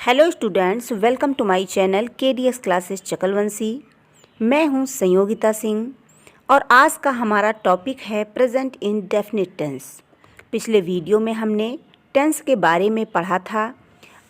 Hello students, welcome to my channel KDS classes Chakalvanshi. मैं हूं संयोगिता सिंह और आज का हमारा टॉपिक है प्रेजेंट इंडेफिनिट टेंस। पिछले वीडियो में हमने टेंस के बारे में पढ़ा था।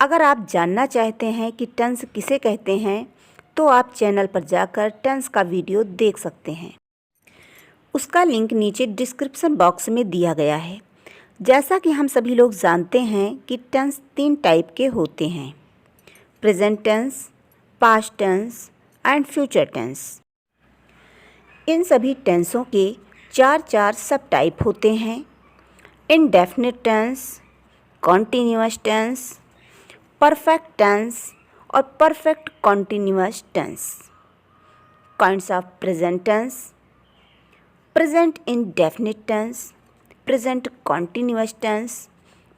अगर आप जानना चाहते हैं कि टेंस किसे कहते हैं तो आप चैनल पर जाकर टेंस का वीडियो देख सकते हैं। उसका लिंक नीचे डिस्क्रिप्शन बॉक्स में दिया गया है। जैसा कि हम सभी लोग जानते हैं कि टेंस 3 टाइप के होते हैं: present tense, past tense and future tense. इन सभी टेंसों के चार सब टाइप होते हैं: indefinite tense, continuous tense, perfect tense और perfect continuous tense. Kinds of present tense: present indefinite tense, present continuous tense,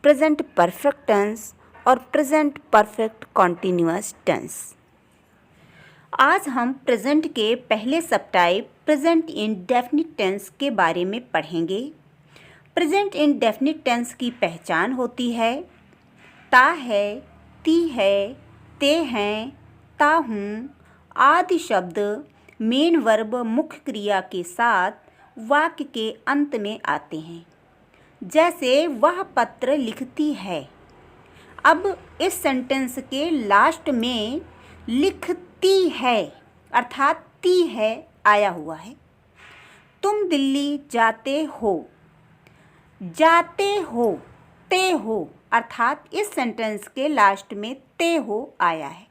present perfect tense और present perfect continuous tense. आज हम प्रेजेंट के पहले सब टाइप प्रेजेंट इंडेफिनिट टेंस के बारे में पढ़ेंगे। प्रेजेंट इंडेफिनिट टेंस की पहचान होती है: ता है, ती है, ते हैं, ता हूँ आदि शब्द मेन वर्ब मुख्य क्रिया के साथ वाक्य के अंत में आते हैं। जैसे वह पत्र लिखती है। अब इस सेंटेंस के लास्ट में लिखती है अर्थात ती है आया हुआ है। तुम दिल्ली जाते हो, जाते हो, ते हो अर्थात इस सेंटेंस के लास्ट में ते हो आया है।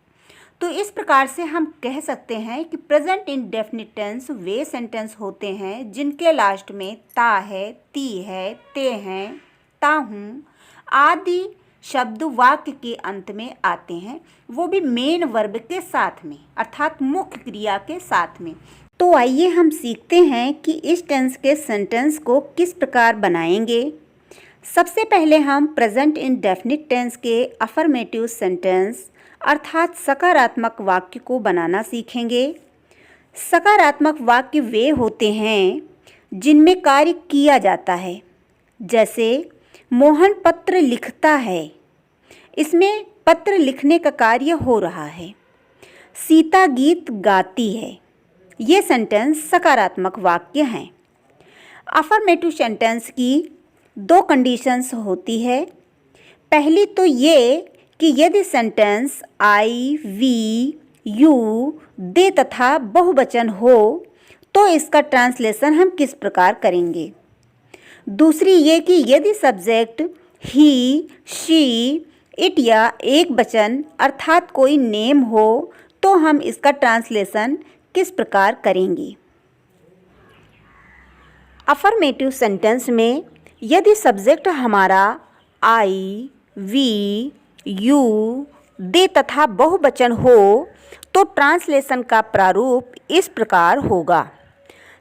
तो इस प्रकार से हम कह सकते हैं कि प्रेजेंट इंडेफिनिट टेंस वे सेंटेंस होते हैं जिनके लास्ट में ता है, ती है, ते हैं, ता हूँ आदि शब्द वाक्य के अंत में आते हैं, वो भी मेन वर्ब के साथ में अर्थात मुख्य क्रिया के साथ में। तो आइए हम सीखते हैं कि इस टेंस के सेंटेंस को किस प्रकार बनाएंगे। सबसे पहले हम प्रेजेंट इंडेफिनिट टेंस के अफर्मेटिव सेंटेंस अर्थात सकारात्मक वाक्य को बनाना सीखेंगे। सकारात्मक वाक्य वे होते हैं जिनमें कार्य किया जाता है। जैसे मोहन पत्र लिखता है, इसमें पत्र लिखने का कार्य हो रहा है। सीता गीत गाती है, ये सेंटेंस सकारात्मक वाक्य हैं। अफर्मेटिव सेंटेंस की 2 कंडीशंस होती है। पहली तो ये कि यदि सेंटेंस आई, वी, यू, दे तथा बहुवचन हो तो इसका ट्रांसलेशन हम किस प्रकार करेंगे। दूसरी ये कि यदि सब्जेक्ट ही, शी, इट या एक वचन अर्थात कोई नेम हो तो हम इसका ट्रांसलेशन किस प्रकार करेंगे। अफर्मेटिव सेंटेंस में यदि सब्जेक्ट हमारा आई, वी, यू, दे तथा बहुवचन हो तो ट्रांसलेशन का प्रारूप इस प्रकार होगा।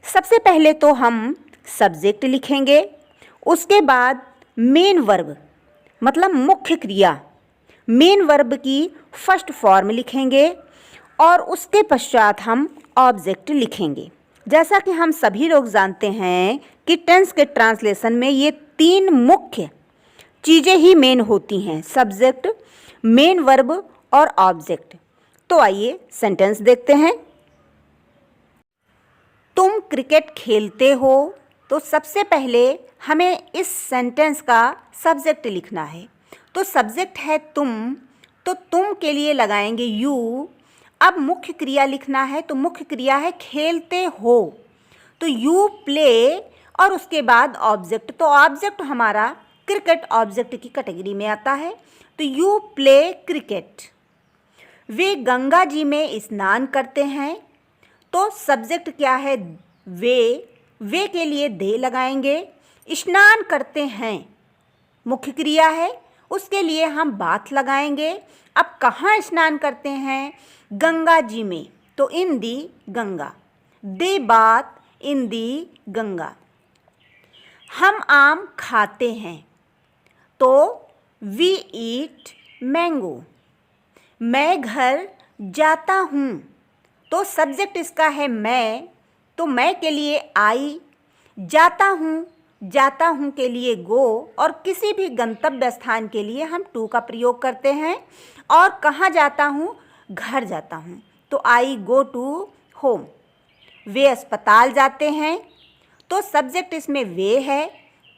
सबसे पहले तो हम सब्जेक्ट लिखेंगे, उसके बाद मेन वर्ब मतलब मुख्य क्रिया मेन वर्ब की फर्स्ट फॉर्म लिखेंगे और उसके पश्चात हम ऑब्जेक्ट लिखेंगे। जैसा कि हम सभी लोग जानते हैं कि टेंस के ट्रांसलेशन में ये 3 मुख्य चीज़ें ही मेन होती हैं: सब्जेक्ट, मेन वर्ब और ऑब्जेक्ट। तो आइए सेंटेंस देखते हैं। तुम क्रिकेट खेलते हो, तो सबसे पहले हमें इस सेंटेंस का सब्जेक्ट लिखना है। तो सब्जेक्ट है तुम, तो तुम के लिए लगाएंगे यू। अब मुख्य क्रिया लिखना है, तो मुख्य क्रिया है खेलते हो, तो यू प्ले और उसके बाद ऑब्जेक्ट। तो ऑब्जेक्ट हमारा क्रिकेट ऑब्जेक्ट की कैटेगरी में आता है, तो यू प्ले क्रिकेट। वे गंगा जी में स्नान करते हैं, तो सब्जेक्ट क्या है वे के लिए दे लगाएंगे। स्नान करते हैं मुख्य क्रिया है, उसके लिए हम बाथ लगाएंगे। अब कहाँ स्नान करते हैं? गंगा जी में, तो इन दी गंगा। दे बाथ इन दी गंगा। हम आम खाते हैं, तो वी ईट मैंगो। मैं घर जाता हूँ, तो सब्जेक्ट इसका है मैं, तो मैं के लिए आई, जाता हूँ जाता हूँ के लिए गो और किसी भी गंतव्य स्थान के लिए हम टू का प्रयोग करते हैं। और कहाँ जाता हूँ? घर जाता हूँ, तो आई गो टू होम। वे अस्पताल जाते हैं, तो सब्जेक्ट इसमें वे है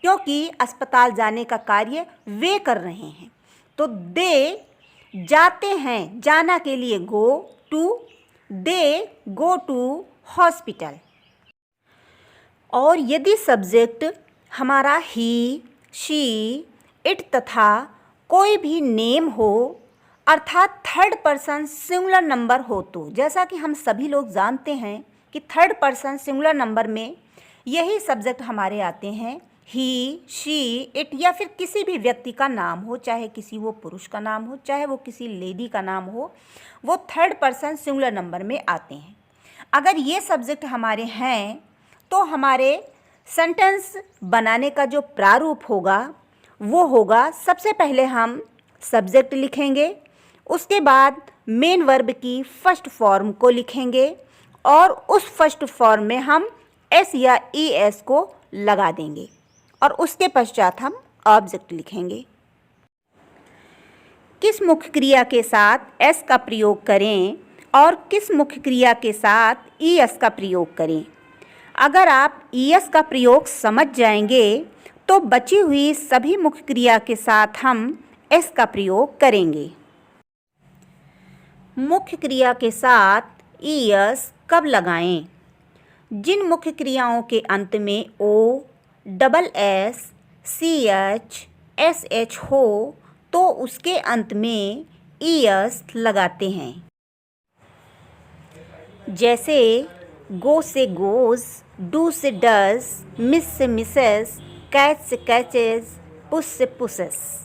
क्योंकि अस्पताल जाने का कार्य वे कर रहे हैं। तो दे जाते हैं, जाना के लिए go to, they go to hospital. और यदि सब्जेक्ट हमारा ही, शी, इट तथा कोई भी नेम हो अर्थात थर्ड पर्सन सिंगुलर नंबर हो, तो जैसा कि हम सभी लोग जानते हैं कि थर्ड पर्सन सिंगुलर नंबर में यही सब्जेक्ट हमारे आते हैं, ही, शी, इट, या फिर किसी भी व्यक्ति का नाम हो, चाहे किसी वो पुरुष का नाम हो, चाहे वो किसी लेडी का नाम हो, वो थर्ड पर्सन सिंगुलर नंबर में आते हैं। अगर ये सब्जेक्ट हमारे हैं तो हमारे सेंटेंस बनाने का जो प्रारूप होगा वो होगा, सबसे पहले हम सब्जेक्ट लिखेंगे, उसके बाद मेन वर्ब की फर्स्ट फॉर्म को लिखेंगे और उस फर्स्ट फॉर्म में हम एस या ई एस को लगा देंगे और उसके पश्चात हम ऑब्जेक्ट लिखेंगे। किस मुख्य क्रिया के साथ एस का प्रयोग करें और किस मुख्य क्रिया के साथ ई एस का प्रयोग करें? अगर आप ई एस का प्रयोग समझ जाएंगे तो बची हुई सभी मुख्य क्रिया के साथ हम एस का प्रयोग करेंगे। मुख्य क्रिया के साथ ई एस कब लगाएं? जिन मुख्य क्रियाओं के अंत में O, double S, C H, S H हो तो उसके अंत में ई एस लगाते हैं। जैसे गो से गोज, डू से डज, मिस से मिसेस, कैच से कैचेस, पुश से पुसेस।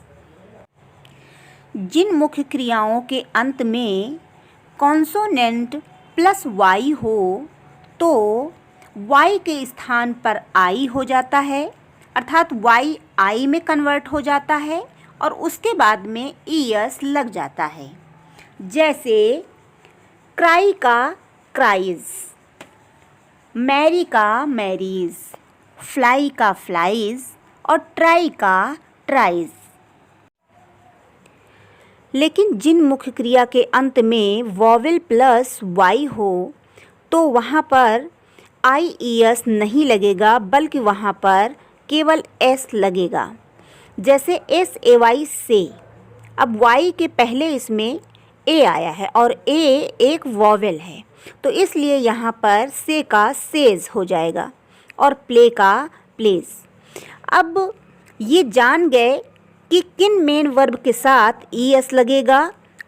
जिन मुख्य क्रियाओं के अंत में कॉन्सोनेंट प्लस वाई हो तो वाई के स्थान पर आई हो जाता है, अर्थात वाई आई में कन्वर्ट हो जाता है और उसके बाद में ई एस लग जाता है। जैसे क्राई का क्राइज, मैरी का मैरीज, फ्लाई का फ्लाइज और ट्राई का ट्राइज। लेकिन जिन मुख्य क्रिया के अंत में वॉवेल प्लस वाई हो तो वहाँ पर आई ई एस नहीं लगेगा बल्कि वहाँ पर केवल एस लगेगा। जैसे एस ए वाई से, अब वाई के पहले इसमें ए आया है और ए एक वॉवेल है तो इसलिए यहाँ पर से का सेज हो जाएगा और प्ले का प्लेस। अब ये जान गए कि किन मेन वर्ब के साथ ई एस लगेगा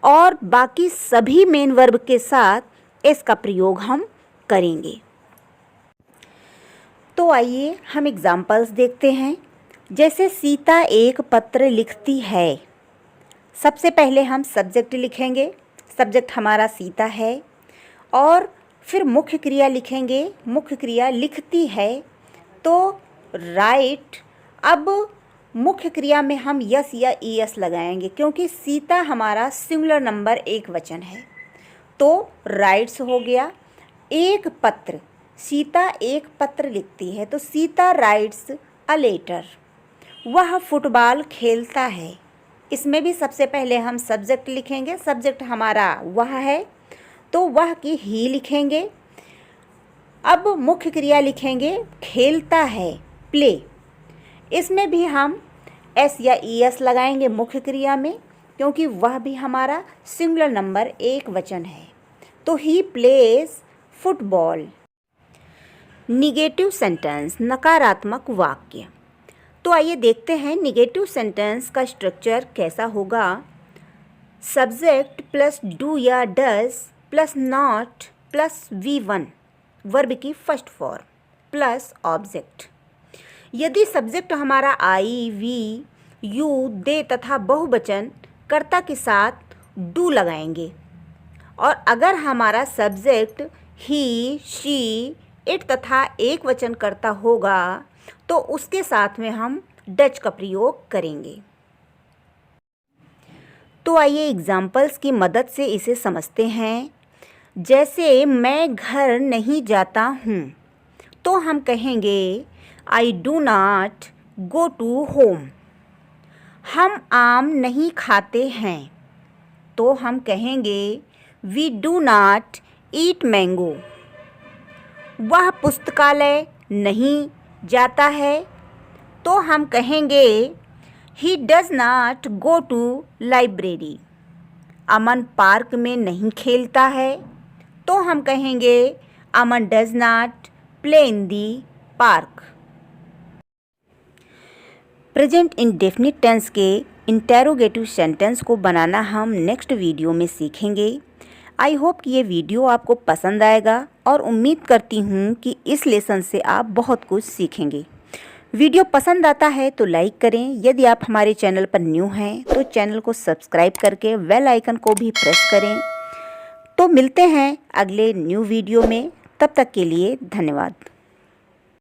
और बाकी सभी मेन वर्ब के साथ एस का प्रयोग हम करेंगे। तो आइए हम एग्जाम्पल्स देखते हैं। जैसे सीता एक पत्र लिखती है, सबसे पहले हम सब्जेक्ट लिखेंगे, सब्जेक्ट हमारा सीता है और फिर मुख्य क्रिया लिखेंगे, मुख्य क्रिया लिखती है तो राइट। अब मुख्य क्रिया में हम यस या ई एस लगाएंगे क्योंकि सीता हमारा सिंगुलर नंबर एक वचन है तो राइट्स हो गया। एक पत्र, सीता एक पत्र लिखती है तो सीता राइट्स अ लेटर। वह फुटबॉल खेलता है, इसमें भी सबसे पहले हम सब्जेक्ट लिखेंगे, सब्जेक्ट हमारा वह है तो वह की ही लिखेंगे। अब मुख्य क्रिया लिखेंगे खेलता है, प्ले। इसमें भी हम एस या ई एस लगाएंगे मुख्य क्रिया में क्योंकि वह भी हमारा सिंगुलर नंबर एक वचन है तो he plays football. Negative sentence, नकारात्मक वाक्य। तो आइए देखते हैं निगेटिव सेंटेंस का स्ट्रक्चर कैसा होगा। सब्जेक्ट प्लस डू या does plus not plus V1 verb की फर्स्ट फॉर्म प्लस ऑब्जेक्ट। यदि सब्जेक्ट हमारा आई, वी, यू, दे तथा बहुवचन कर्ता के साथ डू लगाएंगे और अगर हमारा सब्जेक्ट ही, शी, इट तथा एक वचन कर्ता होगा तो उसके साथ में हम डज का प्रयोग करेंगे। तो आइए एग्जाम्पल्स की मदद से इसे समझते हैं। जैसे मैं घर नहीं जाता हूँ तो हम कहेंगे I do not go to home. हम आम नहीं खाते हैं तो हम कहेंगे We do not eat mango. वह पुस्तकालय नहीं जाता है तो हम कहेंगे He does not go to library. Aman park में नहीं खेलता है तो हम कहेंगे Aman does not play in the park. Present indefinite tense के इंटेरोगेटिव सेंटेंस को बनाना हम नेक्स्ट वीडियो में सीखेंगे। आई होप कि ये वीडियो आपको पसंद आएगा और उम्मीद करती हूँ कि इस लेसन से आप बहुत कुछ सीखेंगे। वीडियो पसंद आता है तो लाइक करें। यदि आप हमारे चैनल पर न्यू हैं तो चैनल को सब्सक्राइब करके बेल आइकन को भी प्रेस करें। तो मिलते हैं अगले न्यू वीडियो में, तब तक के लिए धन्यवाद।